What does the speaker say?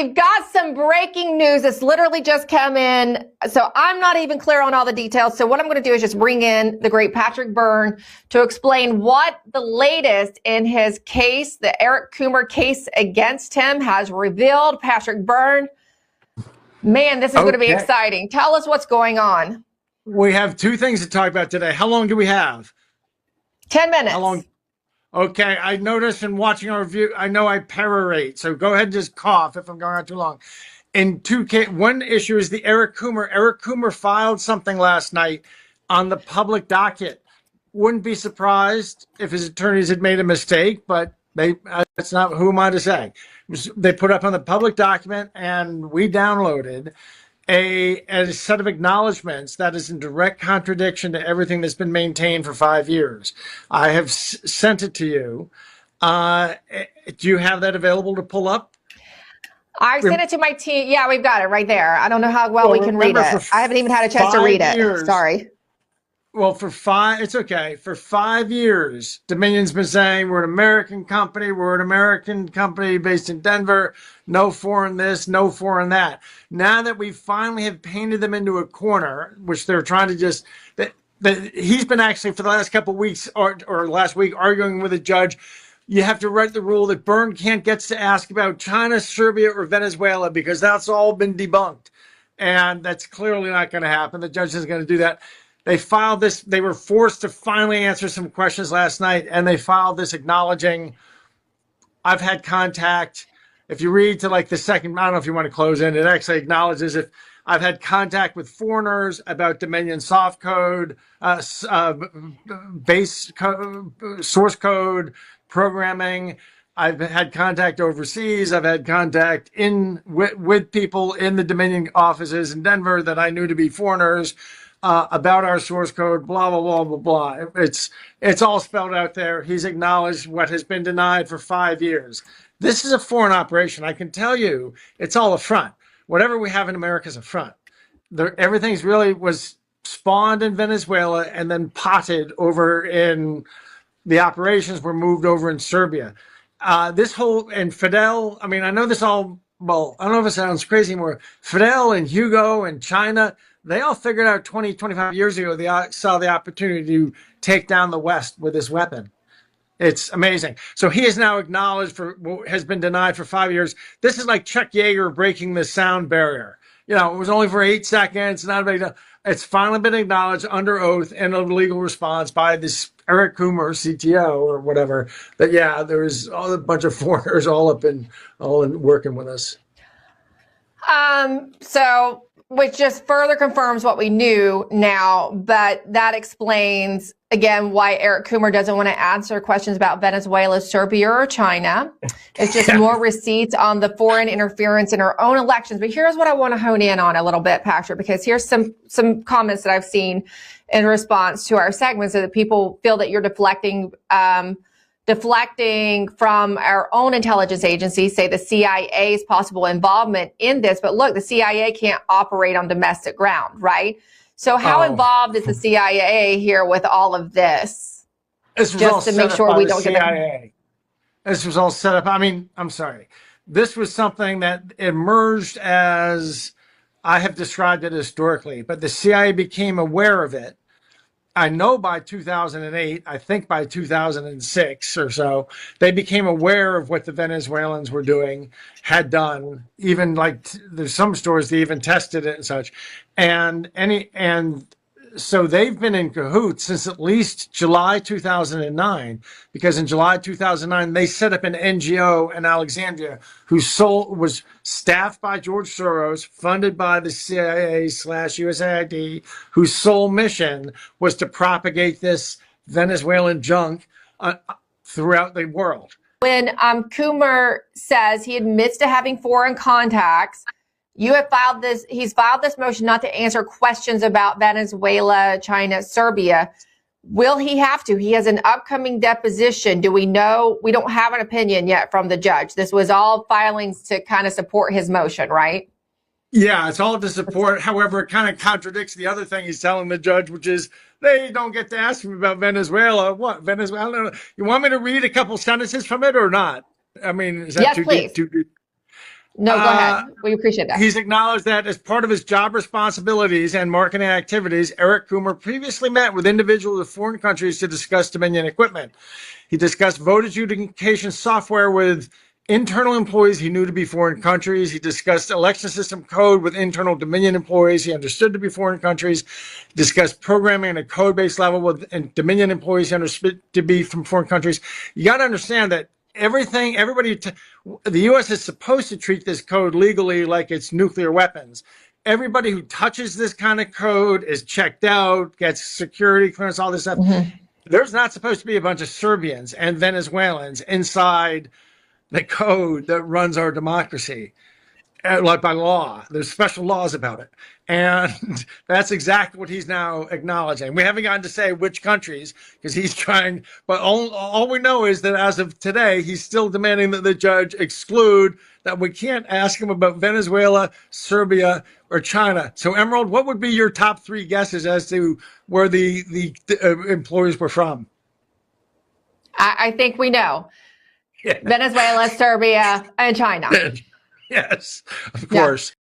we've got some breaking news that's literally just come in. So I'm not even clear on all the details. So what I'm going to do is just bring in the great Patrick Byrne to explain what the latest in his case, the Eric Coomer case against him, has revealed. Patrick Byrne, man, this is going to be exciting. Tell us what's going on. We have two things to talk about today. How long do we have? 10 minutes. How long? Okay, I noticed in watching our review, I know I perorate, so go ahead and just cough if I'm going on too long. One issue is the Eric Coomer. Eric Coomer filed something last night on the public docket. Wouldn't be surprised if his attorneys had made a mistake, but that's not, who am I to say? They put up on the public document, and we downloaded a set of acknowledgments that is in direct contradiction to everything that's been maintained for 5 years. I have sent it to you. Do you have that available to pull up? I sent it to my team. Yeah, we've got it right there. I don't know how well we can read it. I haven't even had a chance to read it. Sorry. Well, it's okay. For 5 years, Dominion's been saying we're an American company. We're an American company based in Denver. No foreign this, no foreign that. Now that we finally have painted them into a corner, which they're trying to just, he's been actually for the last couple of weeks or last week arguing with a judge. You have to write the rule that Byrne can't get to ask about China, Serbia, or Venezuela because that's all been debunked. And that's clearly not going to happen. The judge isn't going to do that. They filed this. They were forced to finally answer some questions last night, and they filed this acknowledging, I've had contact. If you read to like the second, I don't know if you want to close in, it actually acknowledges if I've had contact with foreigners about Dominion soft code, base code, source code, programming. I've had contact overseas. I've had contact with people in the Dominion offices in Denver that I knew to be foreigners. About our source code, blah, blah, blah, blah, blah. It's all spelled out there. He's acknowledged what has been denied for 5 years. This is a foreign operation. I can tell you it's all a front. Whatever we have in America is a front. Everything's really was spawned in Venezuela and then potted over in the operations were moved over in Serbia. And Fidel, I mean, I know this all, well, I don't know if it sounds crazy anymore. Fidel and Hugo and China, they all figured out 20, 25 years ago, they saw the opportunity to take down the West with this weapon. It's amazing. So he is now acknowledged for what has been denied for 5 years. This is like Chuck Yeager breaking the sound barrier. You know, it was only for 8 seconds. Not a big deal. It's finally been acknowledged under oath and a legal response by this Eric Coomer, CTO or whatever. That, yeah, there was a bunch of foreigners all in working with us. So, which just further confirms what we knew now, but that explains, again, why Eric Coomer doesn't want to answer questions about Venezuela, Serbia, or China. It's just more receipts on the foreign interference in our own elections. But here's what I want to hone in on a little bit, Patrick, because here's some comments that I've seen in response to our segments that people feel that you're deflecting from our own intelligence agencies, say the CIA's possible involvement in this. But look, the CIA can't operate on domestic ground, right? So how involved is the CIA here with all of this? This was just to make sure we don't get This was all set up. I mean, I'm sorry. This was something that emerged as I have described it historically, but the CIA became aware of it. I know by 2008, I think by 2006 or so, they became aware of what the Venezuelans were doing, had done, even like there's some stores they even tested it and such. And so they've been in cahoots since at least July 2009, because in July 2009, they set up an NGO in Alexandria whose was staffed by George Soros, funded by the CIA/USAID, whose sole mission was to propagate this Venezuelan junk throughout the world. When Coomer says he admits to having foreign contacts, he's filed this motion not to answer questions about Venezuela, China, Serbia. Will he have to? He has an upcoming deposition. Do we know? We don't have an opinion yet from the judge. This was all filings to kind of support his motion, right? Yeah, it's all to support. However, it kind of contradicts the other thing he's telling the judge, which is they don't get to ask him about Venezuela. What? Venezuela? I don't know. You want me to read a couple sentences from it or not? I mean, is that yes, too please. deep? No, go ahead. We appreciate that. He's acknowledged that as part of his job responsibilities and marketing activities, Eric Coomer previously met with individuals of foreign countries to discuss Dominion equipment. He discussed vote adjudication software with internal employees he knew to be foreign countries. He discussed election system code with internal Dominion employees he understood to be foreign countries. He discussed programming at a code-based level with Dominion employees he understood to be from foreign countries. You got to understand that the U.S. is supposed to treat this code legally like it's nuclear weapons. Everybody who touches this kind of code is checked out, gets security clearance, all this stuff. Mm-hmm. There's not supposed to be a bunch of Serbians and Venezuelans inside the code that runs our democracy, like by law. There's special laws about it. And that's exactly what he's now acknowledging. We haven't gotten to say which countries, because he's trying, but all we know is that as of today, he's still demanding that the judge exclude, that we can't ask him about Venezuela, Serbia, or China. So, Emerald, what would be your top 3 guesses as to where the employees were from? I think we know. Yeah. Venezuela, Serbia, and China. Yes, of course.